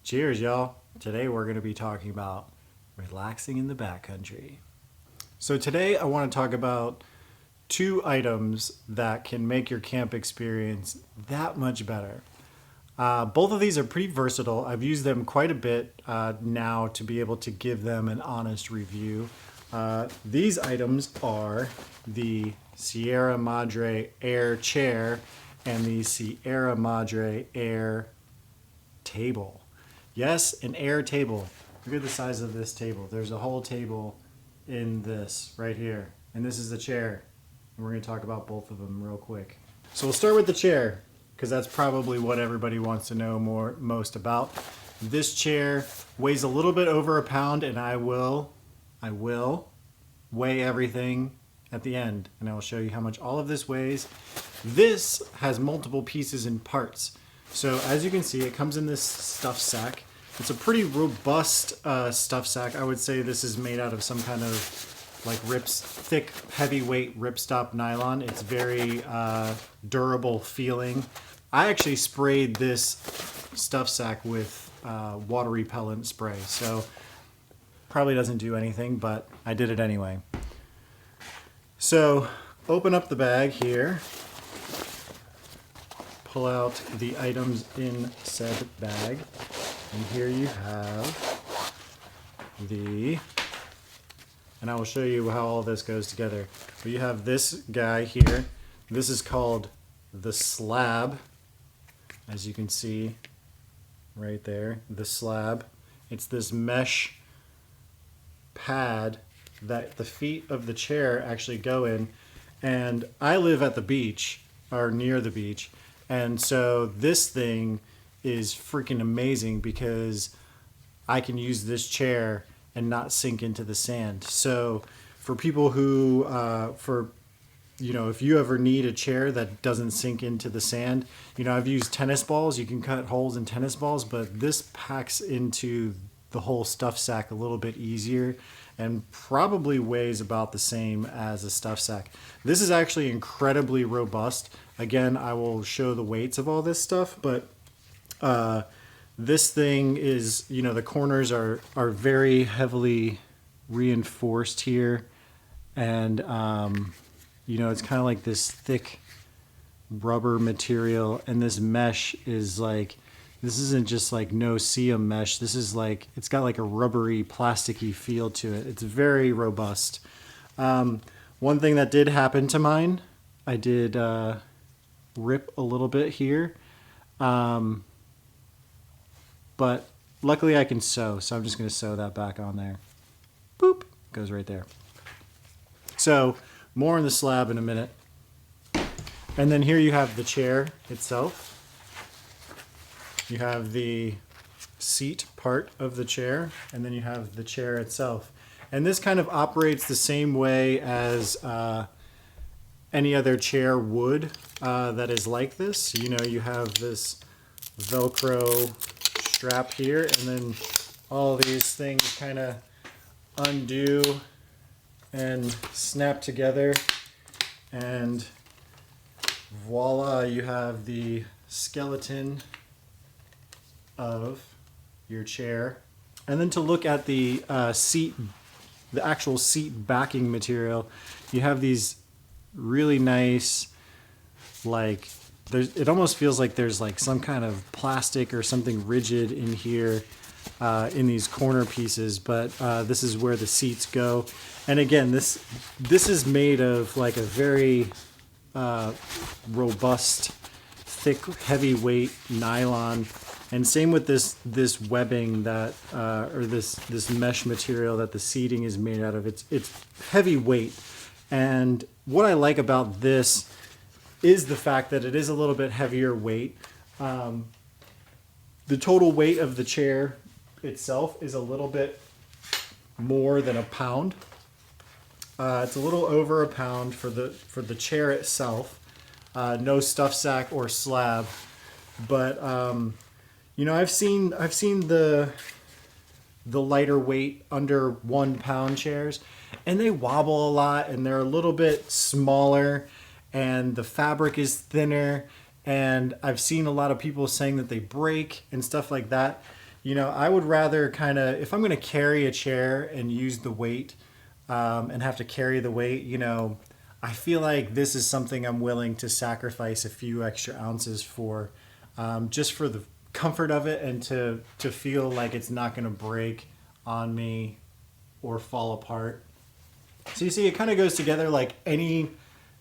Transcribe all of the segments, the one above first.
Cheers, y'all. Today we're going to be talking about relaxing in the backcountry. So today I want to talk about two items that can make your camp experience that much better. Both of these are pretty versatile. I've used them quite a bit now to be able to give them an honest review. These items are the Sierra Madre Air Chair and the Sierra Madre Air Table. Yes, an air table. Look at the size of this table. There's a whole table in this right here. And this is the chair. And we're going to talk about both of them real quick. So we'll start with the chair, because that's probably what everybody wants to know most about. This chair weighs a little bit over a pound, and I will weigh everything at the end. And I will show you how much all of this weighs. This has multiple pieces and parts. So as you can see, it comes in this stuff sack. It's a pretty robust stuff sack. I would say this is made out of some kind of like thick, heavyweight ripstop nylon. It's very durable feeling. I actually sprayed this stuff sack with water repellent spray, so probably doesn't do anything, but I did it anyway. So open up the bag here. Pull out the items in said bag. And here you have and I will show you how all this goes together. But you have this guy here. This is called the slab, as you can see right there, the slab. It's this mesh pad that the feet of the chair actually go in. And I live at the beach, or near the beach, and so this thing is freaking amazing because I can use this chair and not sink into the sand. So for people who, if you ever need a chair that doesn't sink into the sand, I've used tennis balls. You can cut holes in tennis balls, but this packs into the whole stuff sack a little bit easier and probably weighs about the same as a stuff sack. This is actually incredibly robust. Again, I will show the weights of all this stuff, but this thing is, the corners are very heavily reinforced here. And, it's kind of like this thick rubber material. And this mesh is like, this isn't just like no-see-um mesh. This is like, it's got like a rubbery, plasticky feel to it. It's very robust. One thing that did happen to mine, I did rip a little bit here. But luckily I can sew, so I'm just going to sew that back on there. Boop, goes right there. So more on the slab in a minute. And then here you have the chair itself. You have the seat part of the chair, and then you have the chair itself. And this kind of operates the same way as any other chair would that is like this. You have this Velcro strap here, and then all these things kind of undo and snap together, and voila, you have the skeleton of your chair. And then to look at the seat, the actual seat backing material, you have these really nice, like, it almost feels like there's like some kind of plastic or something rigid in here in these corner pieces, but this is where the seats go. And again, this is made of like a very robust, thick, heavyweight nylon. And same with this webbing that or this mesh material that the seating is made out of. It's heavyweight. And what I like about this is the fact that it is a little bit heavier weight. The total weight of the chair itself is a little bit more than a pound. It's a little over a pound for the chair itself. No stuff sack or slab, but I've seen the lighter weight under 1 pound chairs, and they wobble a lot, and they're a little bit smaller, and the fabric is thinner, and I've seen a lot of people saying that they break and stuff like that. You know, I would rather kind of, if I'm going to carry a chair and use the weight and have to carry the weight, you know, I feel like this is something I'm willing to sacrifice a few extra ounces for, just for the comfort of it and to feel like it's not going to break on me or fall apart. So you see, it kind of goes together like any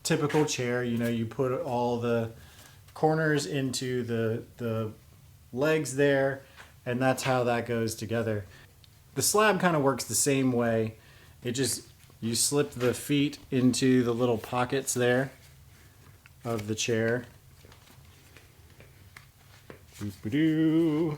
typical chair. You know, you put all the corners into the legs there, and that's how that goes together. The slab kind of works the same way. It just, you slip the feet into the little pockets there of the chair. Doo-doo-doo.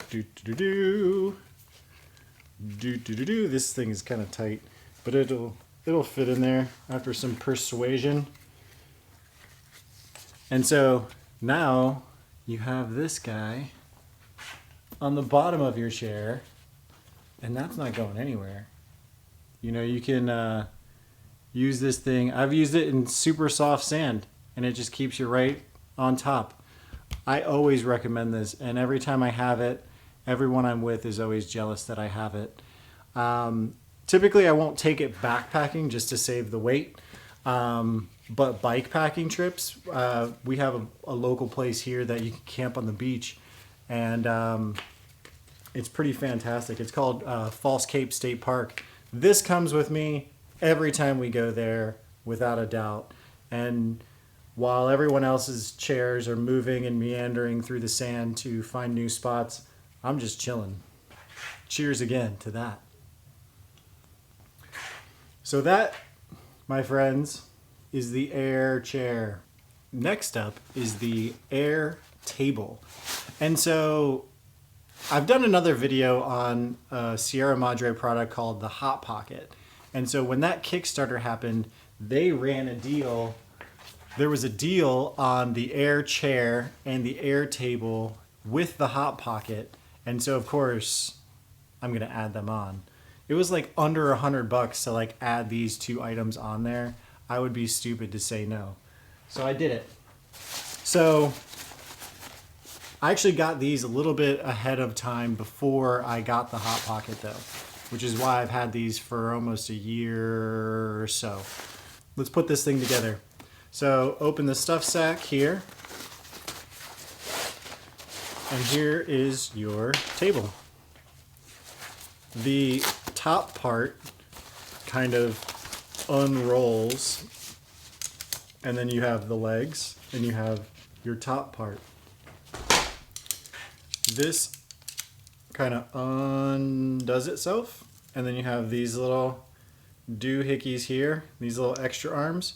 Doo-doo-doo. Doo-doo-doo. This thing is kind of tight, but it'll fit in there after some persuasion. And so now you have this guy on the bottom of your chair, and that's not going anywhere. You know, you can use this thing. I've used it in super soft sand, and it just keeps you right on top. I always recommend this, and every time I have it, everyone I'm with is always jealous that I have it. Typically, I won't take it backpacking just to save the weight. But bike packing trips, we have a local place here that you can camp on the beach, and it's pretty fantastic. It's called False Cape State Park. This comes with me every time we go there, without a doubt. And while everyone else's chairs are moving and meandering through the sand to find new spots, I'm just chilling. Cheers again to that. So that, my friends, is the air chair. Next up is the air table. And so I've done another video on a Sierra Madre product called the Hot Pocket. And so when that Kickstarter happened, they ran a deal. There was a deal on the air chair and the air table with the Hot Pocket. And so of course, I'm gonna add them on. It was like under $100 to like add these two items on there. I would be stupid to say no. So I did it. So I actually got these a little bit ahead of time before I got the Hot Pocket though, which is why I've had these for almost a year or so. Let's put this thing together. So open the stuff sack here. And here is your table. The top part kind of unrolls, and then you have the legs and you have your top part. This kind of undoes itself, and then you have these little doohickeys here, these little extra arms,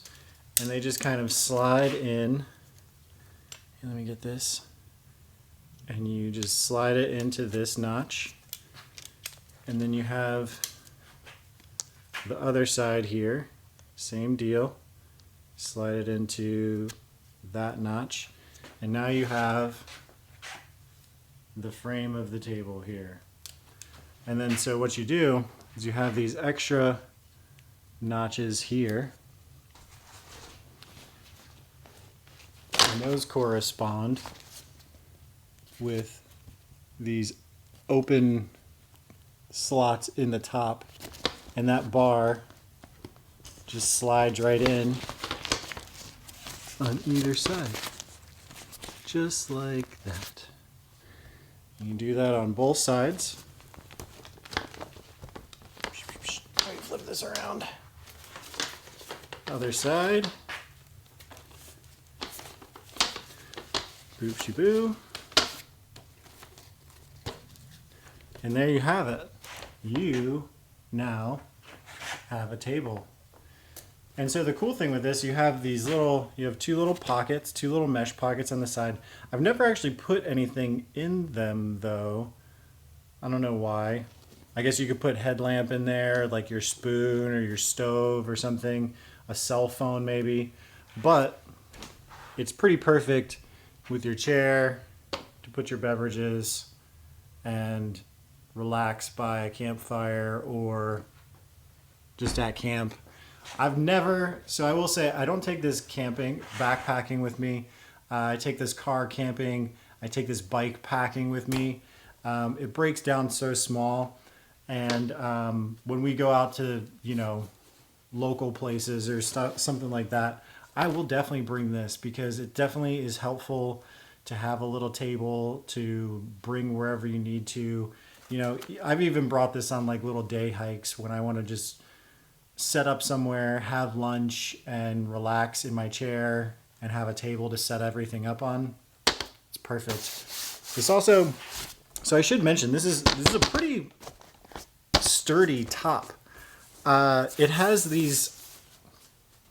and they just kind of slide in. Let me get this. And you just slide it into this notch. And then you have the other side here, same deal. Slide it into that notch. And now you have the frame of the table here. And then so what you do is you have these extra notches here. And those correspond with these open slots in the top, and that bar just slides right in on either side, just like that. You can do that on both sides. Let me flip this around. Other side. Boopsie boo. And there you have it. You now have a table. And so the cool thing with this, you have two little pockets, two little mesh pockets on the side. I've never actually put anything in them though. I don't know why. I guess you could put headlamp in there, like your spoon or your stove or something, a cell phone maybe. But it's pretty perfect with your chair to put your beverages and relax by a campfire or just at camp. So I will say I don't take this backpacking with me. I take this car camping. I take this bike packing with me. It breaks down so small, and when we go out to, local places or something like that, I will definitely bring this because it definitely is helpful to have a little table to bring wherever you need to. I've even brought this on like little day hikes when I want to just set up somewhere, have lunch, and relax in my chair and have a table to set everything up on. It's perfect. This also, so I should mention, this is a pretty sturdy top. It has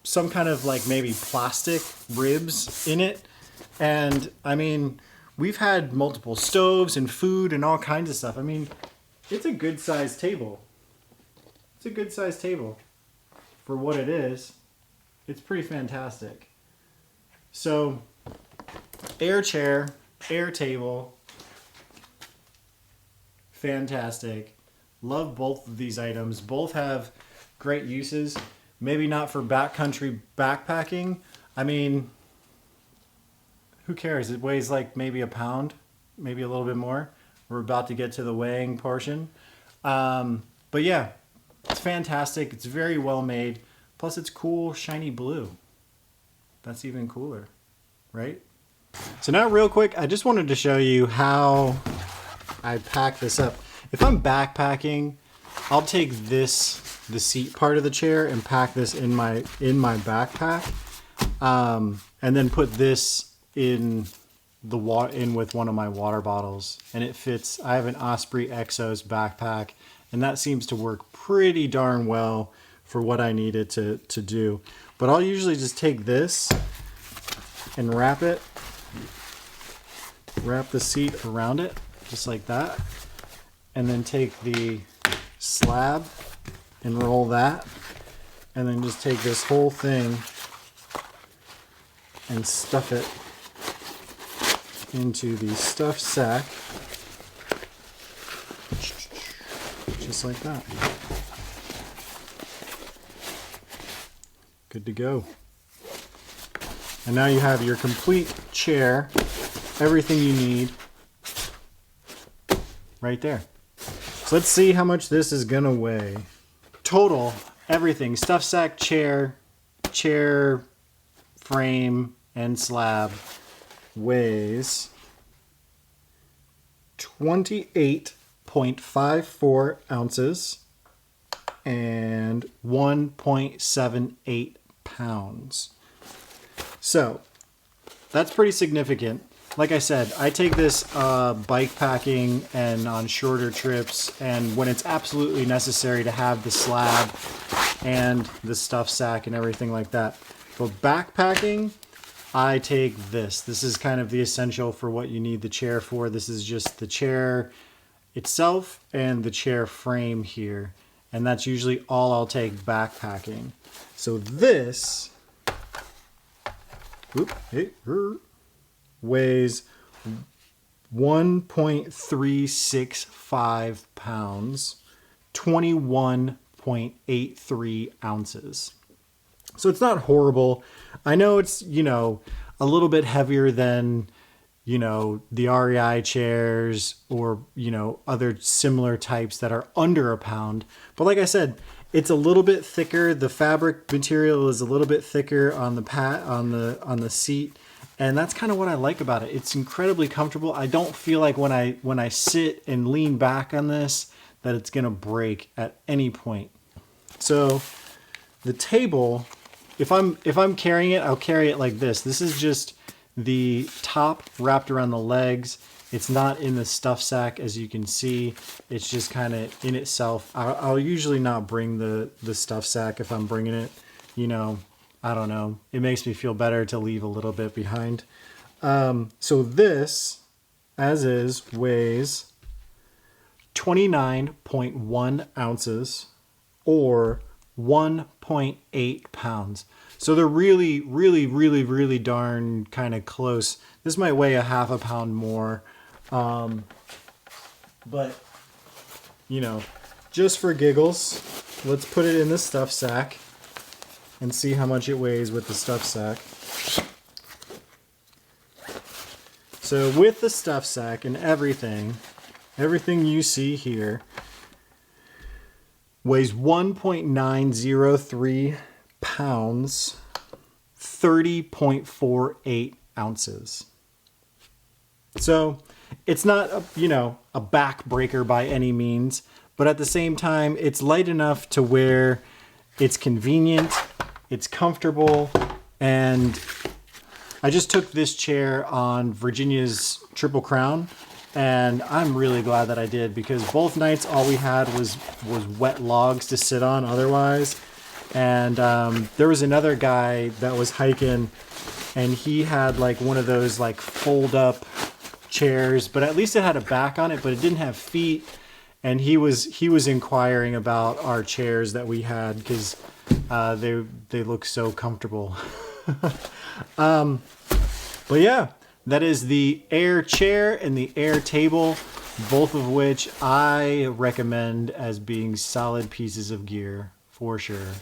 some kind of like maybe plastic ribs in it. And I mean, we've had multiple stoves and food and all kinds of stuff. I mean, it's a good sized table. It's a good sized table for what it is. It's pretty fantastic. So, air chair, air table, fantastic. Love both of these items. Both have great uses. Maybe not for backcountry backpacking. I mean, who cares? It weighs like maybe a pound, maybe a little bit more. We're about to get to the weighing portion. But yeah, it's fantastic. It's very well made. Plus it's cool, shiny blue. That's even cooler, right? So now real quick, I just wanted to show you how I pack this up. If I'm backpacking, I'll take the seat part of the chair and pack this in my backpack. And then put this in with one of my water bottles, and it fits. I have an Osprey Exos backpack, and that seems to work pretty darn well for what I need it to do. But I'll usually just take this and wrap the seat around it just like that, and then take the slab and roll that, and then just take this whole thing and stuff it into the stuff sack, just like that. Good to go. And now you have your complete chair, everything you need right there. So let's see how much this is gonna weigh. Total, everything, stuff sack, chair frame, and slab weighs 28.54 ounces and 1.78 pounds. So that's pretty significant. Like I said, I take this bike packing and on shorter trips, and when it's absolutely necessary to have the slab and the stuff sack and everything like that. For backpacking, I take this. This is kind of the essential for what you need the chair for. This is just the chair itself and the chair frame here. And that's usually all I'll take backpacking. So this weighs 1.365 pounds, 21.83 ounces. So it's not horrible. I know it's, a little bit heavier than, the REI chairs or, other similar types that are under a pound. But like I said, it's a little bit thicker. The fabric material is a little bit thicker on the seat. And that's kind of what I like about it. It's incredibly comfortable. I don't feel like when I sit and lean back on this that it's going to break at any point. So the table, if I'm carrying it, I'll carry it like this. This is just the top wrapped around the legs. It's not in the stuff sack, as you can see. It's just kind of in itself. I'll usually not bring the stuff sack if I'm bringing it. I don't know. It makes me feel better to leave a little bit behind. So this, as is, weighs 29.1 ounces or 1.8 pounds. So they're really, really, really, really darn kind of close. This might weigh a half a pound more. But, just for giggles, let's put it in the stuff sack and see how much it weighs with the stuff sack. So with the stuff sack and everything, everything you see here weighs 1.903 pounds, 30.48 ounces. So it's not a, a backbreaker by any means, but at the same time, it's light enough to where it's convenient, it's comfortable, and I just took this chair on Virginia's Triple Crown, and I'm really glad that I did, because both nights all we had was wet logs to sit on otherwise. And there was another guy that was hiking, and he had like one of those like fold up chairs, but at least it had a back on it, but it didn't have feet. And he was inquiring about our chairs that we had, because they look so comfortable. But yeah, that is the Air chair and the Air table, both of which I recommend as being solid pieces of gear for sure.